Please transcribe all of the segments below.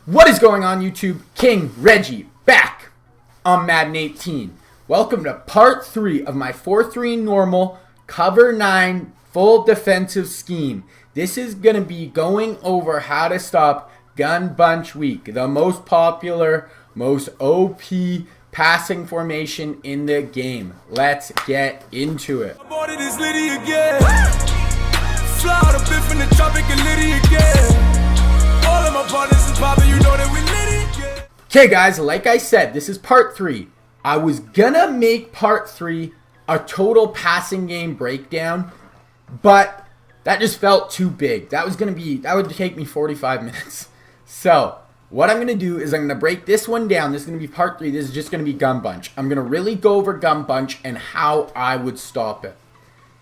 What is going on, YouTube? King Reggie back on Madden 18. Welcome to part 3 of my 4-3 normal cover 9 full defensive scheme. This is going to be going over how to stop gun bunch weak, the most popular, most OP passing formation in the game. Let's get into it. Okay guys, like I said, this is part 3. I was gonna make part 3 a total passing game breakdown, but that just felt too big. That would take me 45 minutes. So what I'm gonna do is I'm gonna break this one down. This is gonna be part 3. This is just gonna be gun bunch. I'm gonna really go over gun bunch and how I would stop it.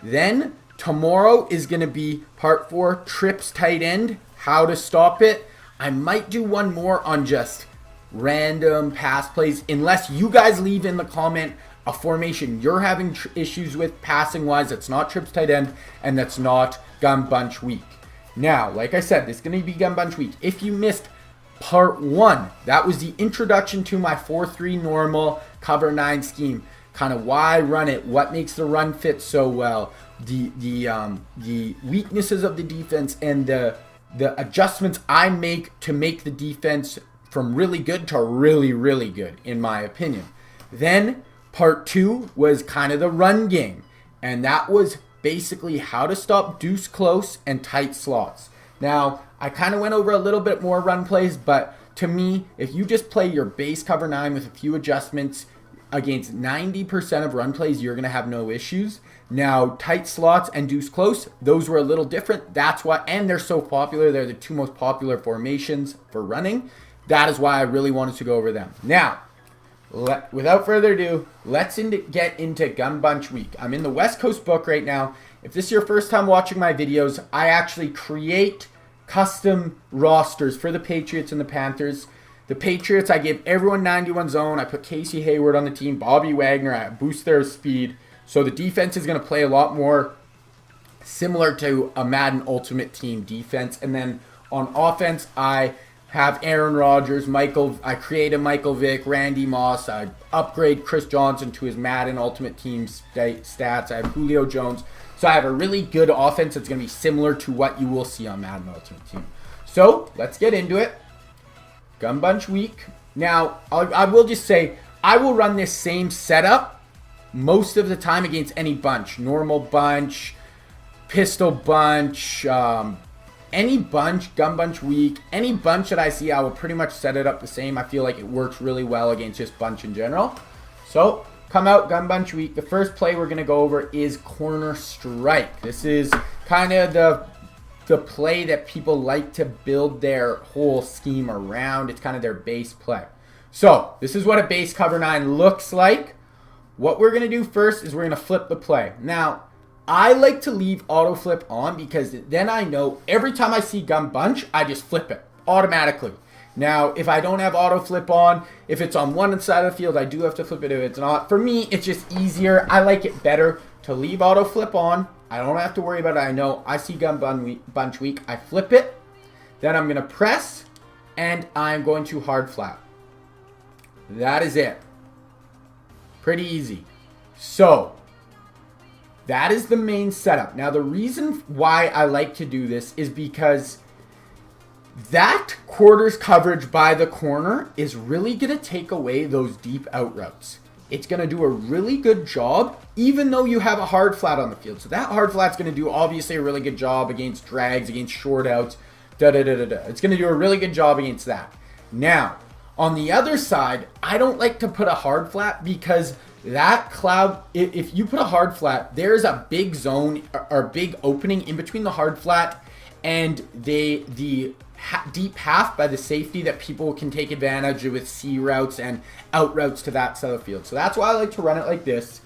Then tomorrow is gonna be part 4, trips tight end, how to stop it. I might do one more on just random pass plays, unless you guys leave in the comment a formation you're having issues with passing wise that's not trips tight end and that's not gun bunch week. Now, like I said, this is going to be gun bunch week. If you missed part 1, that was the introduction to my 4-3 normal cover 9 scheme. Kind of why I run it, what makes the run fit so well, the weaknesses of the defense, and the adjustments I make to make the defense from really good to really, really good, in my opinion. Then part 2 was kind of the run game, and that was basically how to stop deuce close and tight slots. Now, I kind of went over a little bit more run plays, but to me, if you just play your base cover 9 with a few adjustments against 90% of run plays, you're going to have no issues. Now, tight slots and deuce close, those were a little different. That's why, and they're so popular. They're the 2 most popular formations for running. That is why I really wanted to go over them. Now, without further ado, let's get into gun bunch week. I'm in the West Coast book right now. If this is your first time watching my videos, I actually create custom rosters for the Patriots and the Panthers. The Patriots, I give everyone 91 zone. I put Casey Hayward on the team, Bobby Wagner. I boost their speed. So the defense is going to play a lot more similar to a Madden Ultimate Team defense. And then on offense, I have Aaron Rodgers, I create a Michael Vick, Randy Moss. I upgrade Chris Johnson to his Madden Ultimate Team stats. I have Julio Jones. So I have a really good offense that's going to be similar to what you will see on Madden Ultimate Team. So let's get into it. Gun bunch week. Now, I will just say, I will run this same setup most of the time against any bunch. Normal bunch, pistol bunch, any bunch, gun bunch week, any bunch that I see, I will pretty much set it up the same. I feel like it works really well against just bunch in general. So, come out, gun bunch week. The first play we're going to go over is corner strike. This is kind of the play that people like to build their whole scheme around. It's kind of their base play. So, this is what a base cover 9 looks like. What we're going to do first is we're going to flip the play. Now, I like to leave auto flip on because then I know every time I see gun bunch, I just flip it automatically. Now, if I don't have auto flip on, if it's on one side of the field, I do have to flip it if it's not. For me, it's just easier. I like it better to leave auto flip on. I don't have to worry about it. I know I see gun bunch weak. I flip it. Then I'm going to press, and I'm going to hard flat. That is it. Pretty easy. So that is the main setup. Now, the reason why I like to do this is because that quarters coverage by the corner is really going to take away those deep out routes. It's going to do a really good job, even though you have a hard flat on the field. So that hard flat's going to do, obviously, a really good job against drags, against short outs, It's going to do a really good job against that. Now, on the other side, I don't like to put a hard flat because that cloud, if you put a hard flat, there's a big zone or big opening in between the hard flat and the deep half by the safety that people can take advantage of with C routes and out routes to that side of the field. So that's why I like to run it like this,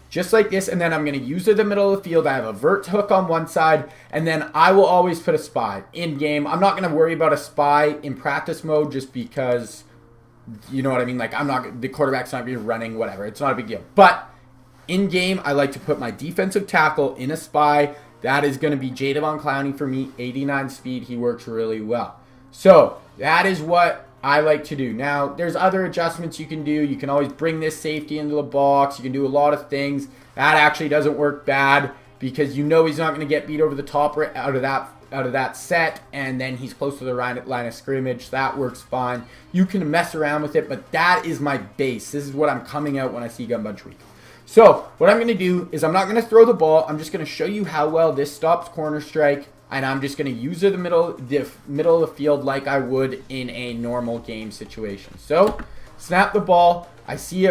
just like this. And then I'm going to use it in the middle of the field. I have a vert hook on one side, and then I will always put a spy in game. I'm not going to worry about a spy in practice mode just because, you know what I mean? Like, the quarterback's not going to be running, whatever. It's not a big deal. But in game, I like to put my defensive tackle in a spy. That is going to be Jadavon Clowney for me, 89 speed. He works really well. So that is what I like to do. Now, there's other adjustments you can do. You can always bring this safety into the box. You can do a lot of things. That actually doesn't work bad because you know he's not going to get beat over the top right out of that set, and then he's close to the line of scrimmage. That works fine. You can mess around with it, but that is my base. This is what I'm coming out when I see Gun Bunch Week. So what I'm going to do is I'm not going to throw the ball. I'm just going to show you how well this stops corner strike, and I'm just going to use it in the middle of the field like I would in a normal game situation. So snap the ball. I see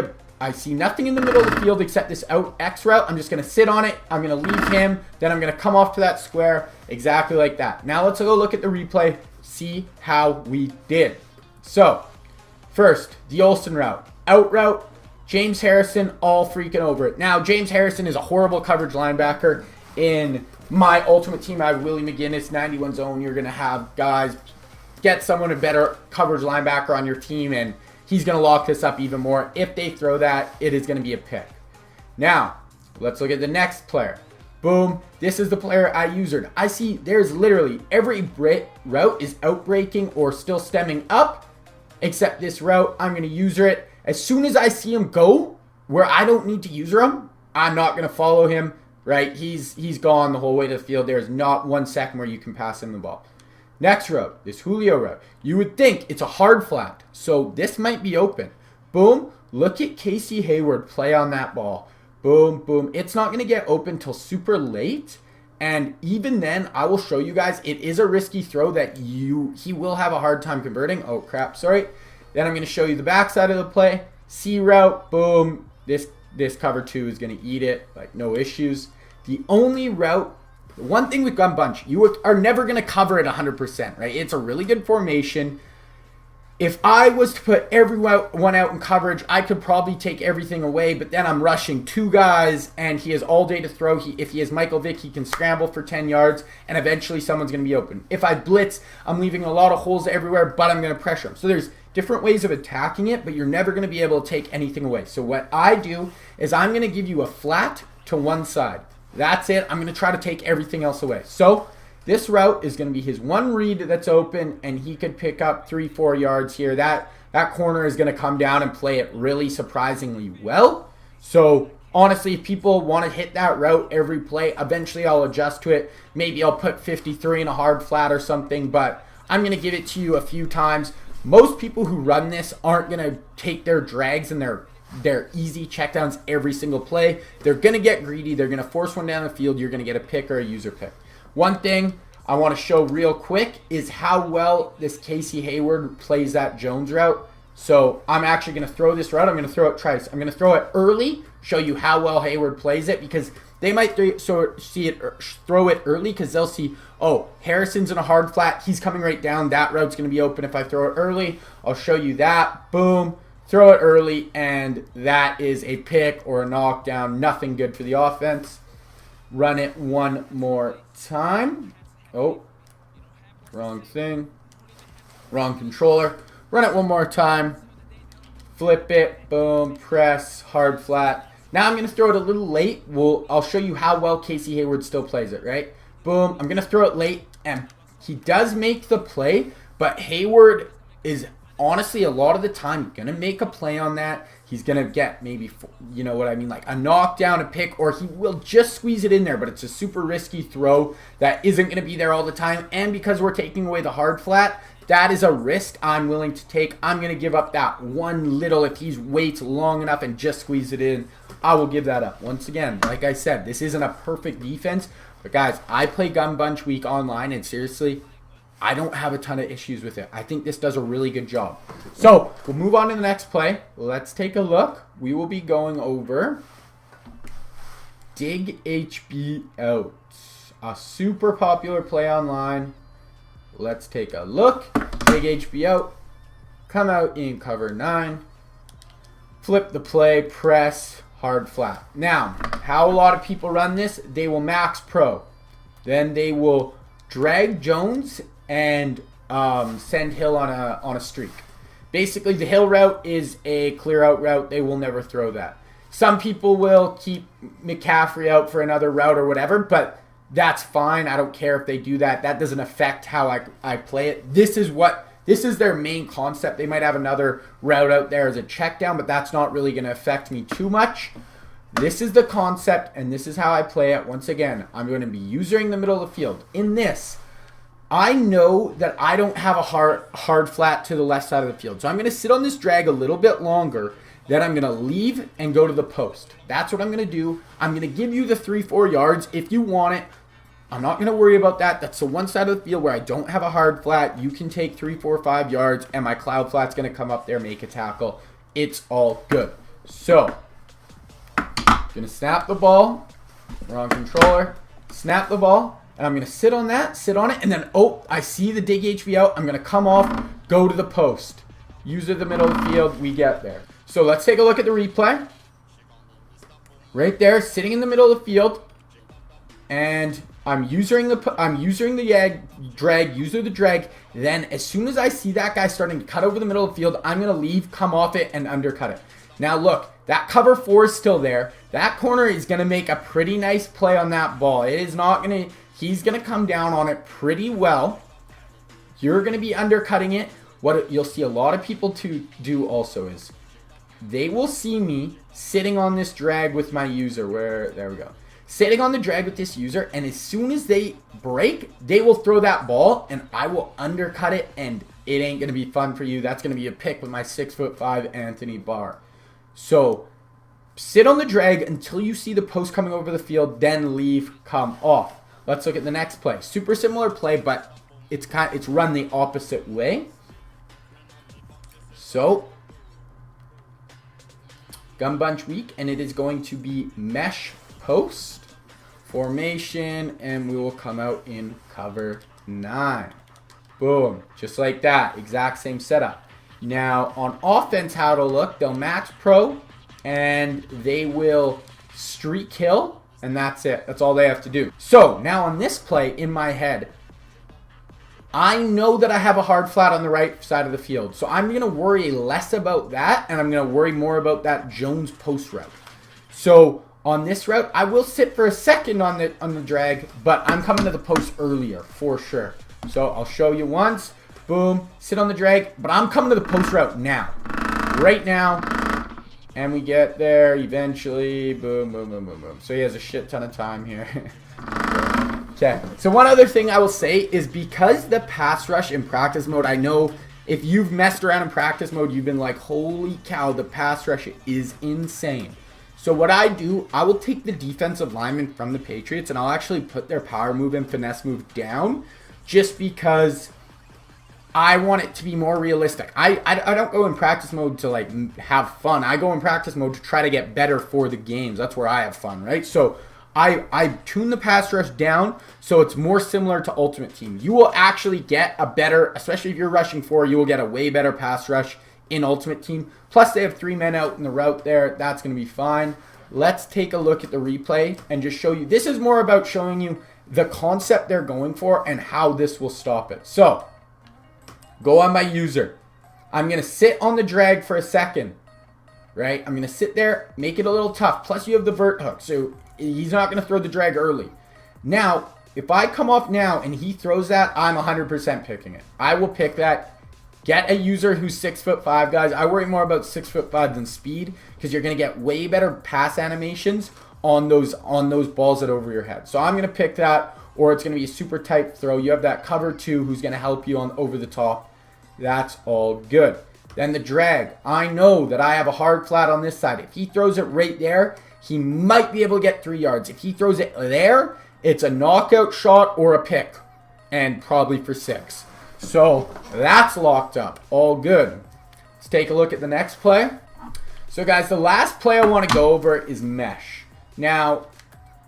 nothing in the middle of the field except this out X route. I'm just going to sit on it. I'm going to leave him. Then I'm going to come off to that square exactly like that. Now let's go look at the replay, see how we did. So first, the Olsen route. Out route, James Harrison all freaking over it. Now, James Harrison is a horrible coverage linebacker. In my ultimate team, I have Willie McGinnis, 91 zone. You're going to have guys get someone a better coverage linebacker on your team, and he's going to lock this up even more. If they throw that, it is going to be a pick. Now, let's look at the next player. Boom. This is the player I used. I see there's literally every route is outbreaking or still stemming up, except this route. I'm going to use it. As soon as I see him go where I don't need to use him, I'm not going to follow him, right? He's gone the whole way to the field. There's not 1 second where you can pass him the ball. Next route, this Julio route. You would think it's a hard flat, so this might be open. Boom. Look at Casey Hayward play on that ball. Boom, boom. It's not going to get open till super late. And even then, I will show you guys, it is a risky throw that he will have a hard time converting. Oh, crap. Sorry. Then I'm going to show you the backside of the play. C route. Boom. This cover 2 is going to eat it. Like, no issues. The only route, one thing with Gun Bunch, you are never going to cover it 100%, right? It's a really good formation. If I was to put everyone out in coverage, I could probably take everything away, but then I'm rushing 2 guys, and he has all day to throw. If he has Michael Vick, he can scramble for 10 yards, and eventually someone's going to be open. If I blitz, I'm leaving a lot of holes everywhere, but I'm going to pressure him. So there's different ways of attacking it, but you're never going to be able to take anything away. So what I do is I'm going to give you a flat to one side. That's it. I'm going to try to take everything else away. So this route is going to be his one read that's open, and he could pick up 3-4 yards here. That corner is going to come down and play it really surprisingly well. So honestly, if people want to hit that route every play, eventually I'll adjust to it. Maybe I'll put 53 in a hard flat or something, but I'm going to give it to you a few times. Most people who run this aren't going to take their drags and their easy checkdowns every single play. They're going to get greedy. They're going to force one down the field. You're going to get a pick or a user pick. One thing I want to show real quick is how well this Casey Hayward plays that Jones route. So I'm actually going to throw this route. I'm going to throw it twice. I'm going to throw it early, show you how well Hayward plays it, because they might throw it early because they'll see, oh, Harrison's in a hard flat. He's coming right down. That route's going to be open if I throw it early. I'll show you that. Boom. Throw it early, and that is a pick or a knockdown. Nothing good for the offense. Run it one more time. Oh, wrong thing. Wrong controller. Run it one more time. Flip it. Boom. Press. Hard flat. Now I'm going to throw it a little late. I'll show you how well Casey Hayward still plays it, right? Boom. I'm going to throw it late, and he does make the play, but Hayward is honestly a lot of the time going to make a play on that. He's going to get maybe, you know what I mean, like a knockdown, a pick, or he will just squeeze it in there, but it's a super risky throw that isn't going to be there all the time. And because we're taking away the hard flat, that is a risk I'm willing to take. I'm going to give up that one little, if he waits long enough and just squeeze it in, I will give that up. Once again, like I said, this isn't a perfect defense, but guys, I play Gun Bunch Week online, and seriously, I don't have a ton of issues with it. I think this does a really good job. So we'll move on to the next play. Let's take a look. We will be going over Dig HB Out, a super popular play online. Let's take a look. Dig HB Out. Come out in cover 9. Flip the play. Press. Hard flat. Now, how a lot of people run this, they will max pro. Then they will drag Jones and send Hill on a streak. Basically, the Hill route is a clear out route. They will never throw that. Some people will keep McCaffrey out for another route or whatever, but That's fine. I don't care if they do that. That doesn't affect how I play it. This is their main concept. They might have another route out there as a check down, but that's not really going to affect me too much. This is the concept, and this is how I play it. Once again, I'm going to be using the middle of the field. In this, I know that I don't have a hard flat to the left side of the field. So I'm going to sit on this drag a little bit longer. Then I'm going to leave and go to the post. That's what I'm going to do. I'm going to give you the 3-4 yards if you want it. I'm not going to worry about that. That's the one side of the field where I don't have a hard flat. You can take 3, 4, 5 yards, and my cloud flat's going to come up there, make a tackle. It's all good. So, going to snap the ball. Wrong controller. Snap the ball. And I'm going to sit on that, sit on it, and then, oh, I see the dig HV out. I'm going to come off, go to the post. User the middle of the field, we get there. So let's take a look at the replay. Right there, sitting in the middle of the field. And I'm using the drag, user the drag. Then as soon as I see that guy starting to cut over the middle of the field, I'm going to leave, come off it, and undercut it. Now look, that cover 4 is still there. That corner is going to make a pretty nice play on that ball. It is not going to... He's going to come down on it pretty well. You're going to be undercutting it. What you'll see a lot of people do also is they will see me sitting on this drag with my user. There we go. Sitting on the drag with this user, and as soon as they break, they will throw that ball, and I will undercut it, and it ain't going to be fun for you. That's going to be a pick with my 6'5" Anthony Barr. So sit on the drag until you see the post coming over the field, then leave, come off. Let's look at the next play. Super similar play, but it's run the opposite way. So, gun bunch weak, and it is going to be mesh post formation, and we will come out in cover 9. Boom, just like that. Exact same setup. Now, on offense, how to look, they'll match pro, and they will streak kill. And that's it. That's all they have to do. So, now on this play, in my head, I know that I have a hard flat on the right side of the field. So, I'm going to worry less about that, and I'm going to worry more about that Jones post route. So, on this route, I will sit for a second on the drag, but I'm coming to the post earlier, for sure. So, I'll show you once. Boom. Sit on the drag, but I'm coming to the post route now. Right now. And we get there eventually. Boom, boom, boom, boom, boom. So he has a shit ton of time here. Okay. So one other thing I will say is because the pass rush in practice mode, I know if you've messed around in practice mode, you've been like, holy cow, the pass rush is insane. So what I do, I will take the defensive lineman from the Patriots and I'll actually put their power move and finesse move down just because I want it to be more realistic. I don't go in practice mode to like have fun. I go in practice mode to try to get better for the games. That's where I have fun, right? So I tune the pass rush down so it's more similar to Ultimate Team. You will actually get a better, especially if you're rushing 4, you will get a way better pass rush in Ultimate Team. Plus they have 3 men out in the route there. That's going to be fine. Let's take a look at the replay and just show you. This is more about showing you the concept they're going for and how this will stop it. So go on my user. I'm going to sit on the drag for a second, right? I'm going to sit there, make it a little tough. Plus you have the vert hook, so he's not going to throw the drag early. Now, if I come off now and he throws that, I'm 100% picking it. I will pick that. Get a user who's 6'5", guys. I worry more about 6'5" than speed because you're going to get way better pass animations on those balls that are over your head. So I'm going to pick that, or it's going to be a super tight throw. You have that cover 2 who's going to help you on over the top. That's all good. Then the drag. I know that I have a hard flat on this side. If he throws it right there, he might be able to get 3 yards. If he throws it there, it's a knockout shot or a pick, and probably for 6. So that's locked up. All good. Let's take a look at the next play. So guys, the last play I want to go over is mesh. Now,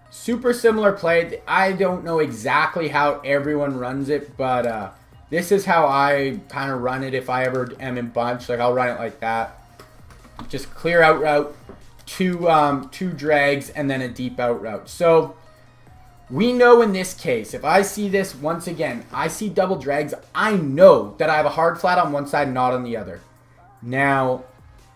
super similar play. I don't know exactly how everyone runs it, but this is how I kind of run it if I ever am in bunch. Like I'll run it like that. Just clear out route, two drags, and then a deep out route. So we know in this case, if I see this once again, I see double drags, I know that I have a hard flat on one side, not on the other. Now,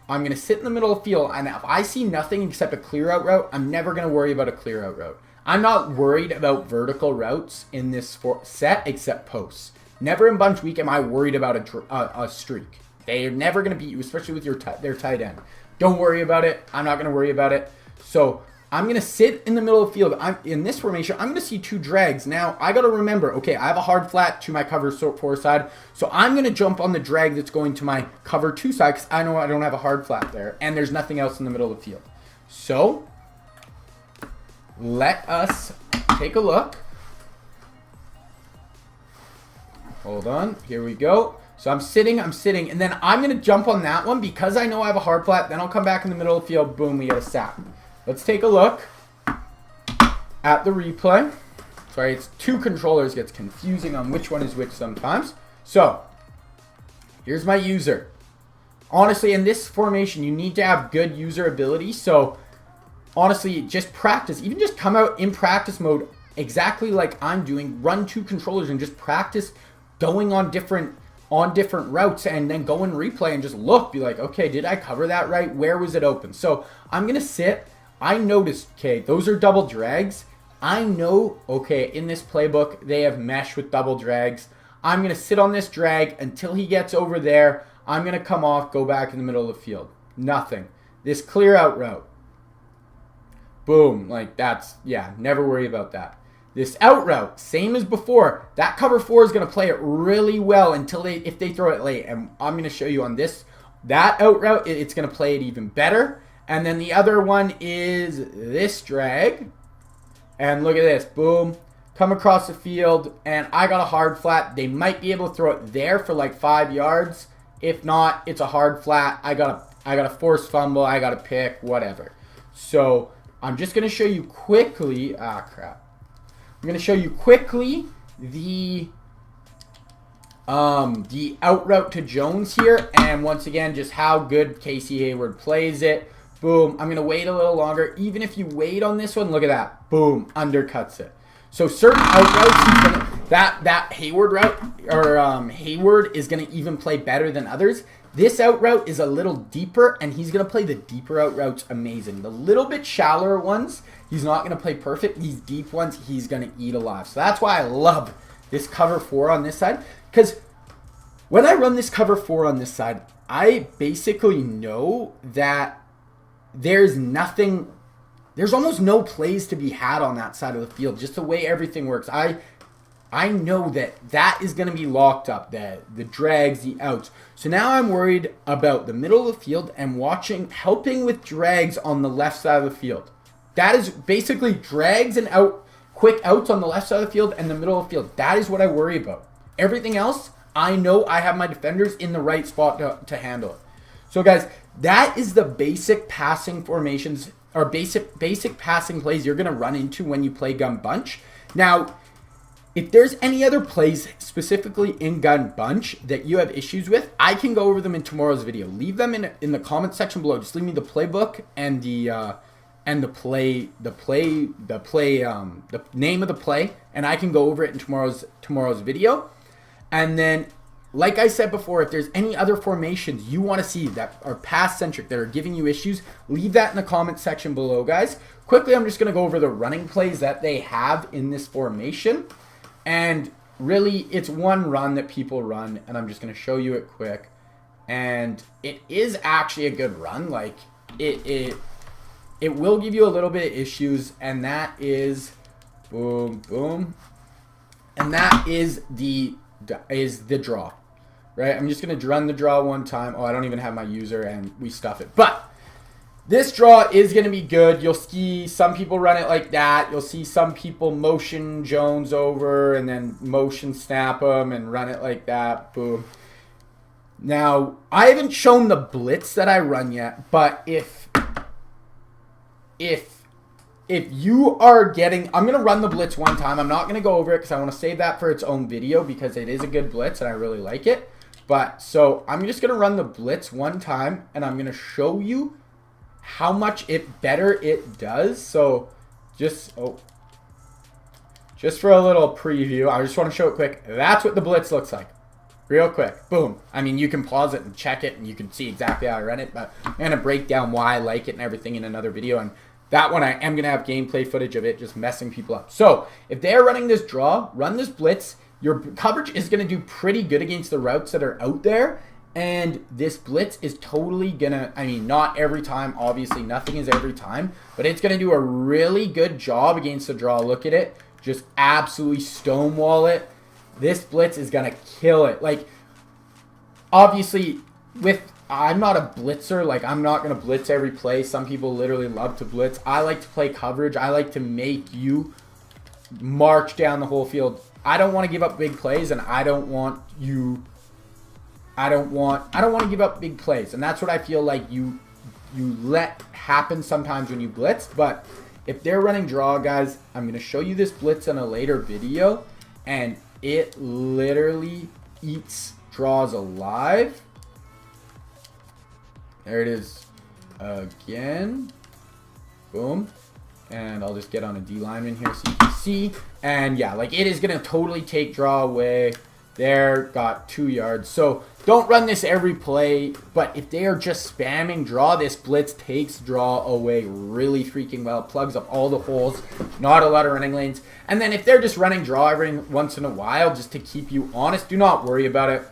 I'm going to sit in the middle of the field, and if I see nothing except a clear out route, I'm never going to worry about a clear out route. I'm not worried about vertical routes in this set except posts. Never in bunch week am I worried about a streak. They're never going to beat you, especially with their tight end. Don't worry about it. I'm not going to worry about it. So I'm going to sit in the middle of the field. In this formation, I'm going to see 2 drags. Now, I got to remember, okay, I have a hard flat to my cover 4 side. So I'm going to jump on the drag that's going to my cover 2 side because I know I don't have a hard flat there. And there's nothing else in the middle of the field. So let us take a look. Hold on. Here we go. So I'm sitting, and then I'm going to jump on that one because I know I have a hard flat. Then I'll come back in the middle of the field. Boom, we get a sack. Let's take a look at the replay. Sorry, it's 2 controllers. Gets confusing on which one is which sometimes. So here's my user. Honestly, in this formation, you need to have good user ability. So honestly, just practice. Even just come out in practice mode exactly like I'm doing. Run 2 controllers and just practice going on different routes, and then go and replay and just look, be like, okay, did I cover that right? Where was it open? So I'm gonna sit. I noticed, okay, those are double drags. I know, okay, in this playbook they have mesh with double drags. I'm gonna sit on this drag until he gets over there. I'm gonna come off, go back in the middle of the field. Nothing. This clear out route, boom, like that's, yeah, never worry about that. This out route, same as before. That cover 4 is going to play it really well until if they throw it late. And I'm going to show you on that out route, it's going to play it even better. And then the other one is this drag. And look at this, boom. Come across the field, and I got a hard flat. They might be able to throw it there for like 5 yards. If not, it's a hard flat. I got a forced fumble. I got a pick, whatever. So I'm just going to show you quickly. I'm going to show you quickly the out route to Jones here, and once again, just how good Casey Hayward plays it. Boom. I'm going to wait a little longer. Even if you wait on this one, look at that. Boom. Undercuts it. So certain out routes, that Hayward route, or Hayward is going to even play better than others. This out route is a little deeper, and he's going to play the deeper out routes amazing. The little bit shallower ones, he's not going to play perfect. These deep ones, he's going to eat alive. So that's why I love this cover 4 on this side. Because when I run this cover 4 on this side, I basically know that there's almost no plays to be had on that side of the field. Just the way everything works. I know that is going to be locked up, the drags, the outs. So now I'm worried about the middle of the field and helping with drags on the left side of the field. That is basically drags and quick outs on the left side of the field and the middle of the field. That is what I worry about. Everything else, I know I have my defenders in the right spot to handle it. So guys, that is the basic passing formations, or basic passing plays you're going to run into when you play gun bunch. Now, if there's any other plays specifically in gun bunch that you have issues with, I can go over them in tomorrow's video. Leave them in the comment section below. Just leave me the playbook and the name of the play, and I can go over it in tomorrow's video. And then, like I said before, if there's any other formations you want to see that are pass centric, that are giving you issues, leave that in the comment section below, guys. Quickly, I'm just going to go over the running plays that they have in this formation. And really, it's one run that people run, and I'm just going to show you it quick. And it is actually a good run. Like, it will give you a little bit of issues, and that is boom, boom. And that is the draw, right? I'm just going to run the draw one time. Oh, I don't even have my user, and we stuff it. But this draw is going to be good. You'll see some people run it like that. You'll see some people motion Jones over and then motion snap him and run it like that. Boom. Now, I haven't shown the blitz that I run yet, but if you are getting, I'm going to run the blitz one time. I'm not going to go over it because I want to save that for its own video because it is a good blitz and I really like it. But so I'm just going to run the blitz one time and I'm going to show you how much better it does. So just for a little preview, I just want to show it quick. That's what the blitz looks like. Real quick. Boom. I mean, you can pause it and check it and you can see exactly how I run it, but I'm going to break down why I like it and everything in another video. And That one I am going to have gameplay footage of it just messing people up. So if they're running this draw, run this blitz. Your coverage is going to do pretty good against the routes that are out there. And this blitz is totally going to, I mean, not every time. Obviously, nothing is every time. But it's going to do a really good job against the draw. Look at it. Just absolutely stonewall it. This blitz is going to kill it. Like, obviously, I'm not a blitzer. Like, I'm not going to blitz every play. Some people literally love to blitz. I like to play coverage. I like to make you march down the whole field. I don't want to give up big plays, and I don't want to give up big plays. And that's what I feel like you let happen sometimes when you blitz. But if they're running draw, guys, I'm going to show you this blitz in a later video, and it literally eats draws alive. There it is again. Boom. And I'll just get on a D lineman here so you can see. And yeah, like it is going to totally take draw away. There, got 2 yards. So don't run this every play. But if they are just spamming draw, this blitz takes draw away really freaking well. It plugs up all the holes. Not a lot of running lanes. And then if they're just running draw every once in a while just to keep you honest, do not worry about it.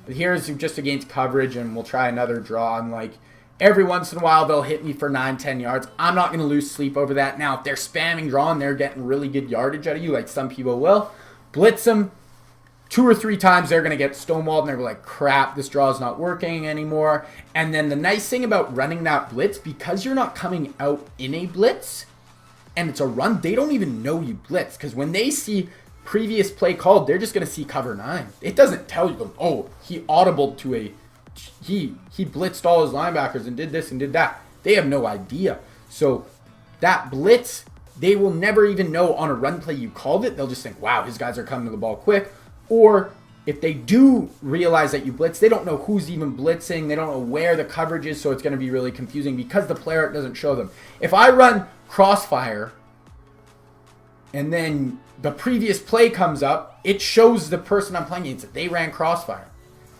Here's just against coverage, and we'll try another draw. And like every once in a while, they'll hit me for 9-10 yards. I'm not going to lose sleep over that. Now, if they're spamming draw and they're getting really good yardage out of you, like some people will, blitz them 2 or 3 times. They're going to get stonewalled, and they're like, crap, this draw is not working anymore. And then the nice thing about running that blitz, because you're not coming out in a blitz and it's a run, they don't even know you blitz. Because when they see previous play called, they're just going to see cover 9. It doesn't tell you, oh, he audibled to a, he blitzed all his linebackers and did this and did that. They have no idea. So that blitz, they will never even know on a run play you called it. They'll just think, wow, his guys are coming to the ball quick. Or if they do realize that you blitz, they don't know who's even blitzing. They don't know where the coverage is, so it's going to be really confusing because the player doesn't show them. If I run crossfire and then the previous play comes up, it shows the person I'm playing against that they ran crossfire.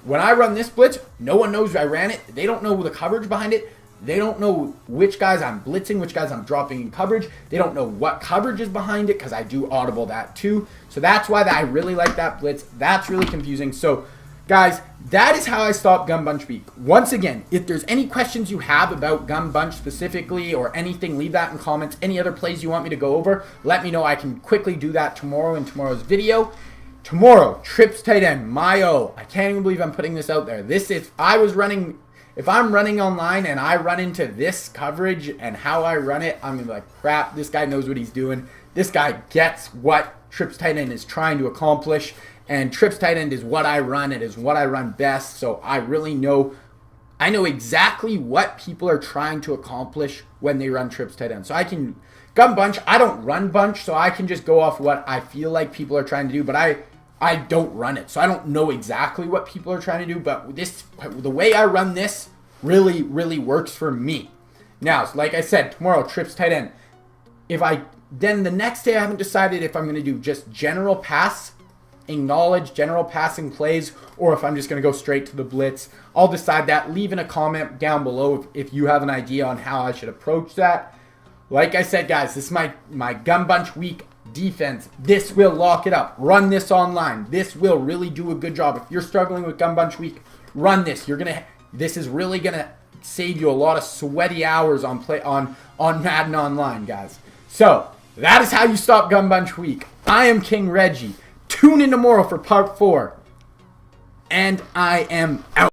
When I run this blitz, no one knows I ran it. They don't know the coverage behind it. They don't know which guys I'm blitzing, which guys I'm dropping in coverage. They don't know what coverage is behind it because I do audible that too. So that's why I really like that blitz. That's really confusing. So guys, that is how I stop Gun Bunch Week. Once again, if there's any questions you have about Gun Bunch specifically or anything, leave that in comments. Any other plays you want me to go over, let me know. I can quickly do that tomorrow in tomorrow's video. Tomorrow, trips tight end, Mayo. I can't even believe I'm putting this out there. This is, if I'm running online and I run into this coverage and how I run it, I'm going to be like, crap, this guy knows what he's doing. This guy gets what trips tight end is trying to accomplish. And trips tight end is what I run. It is what I run best. So I really know, I know exactly what people are trying to accomplish when they run trips tight end. So I can, Gun Bunch, I don't run bunch, so I can just go off what I feel like people are trying to do. But I don't run it, so I don't know exactly what people are trying to do, but the way I run this really, really works for me. Now, like I said, tomorrow, trips tight end. Then the next day, I haven't decided if I'm going to do just general pass, acknowledge general passing plays, or if I'm just going to go straight to the blitz. I'll decide that. Leave in a comment down below if you have an idea on how I should approach that. Like I said, guys, this is my Gun Bunch Week defense. This will lock it up. Run this online. This will really do a good job. If you're struggling with Gun Bunch Week, run this. This is really gonna save you a lot of sweaty hours on Madden Online, guys. So that is how you stop Gun Bunch Week. I am King Reggie. Tune in tomorrow for part 4. And I am out.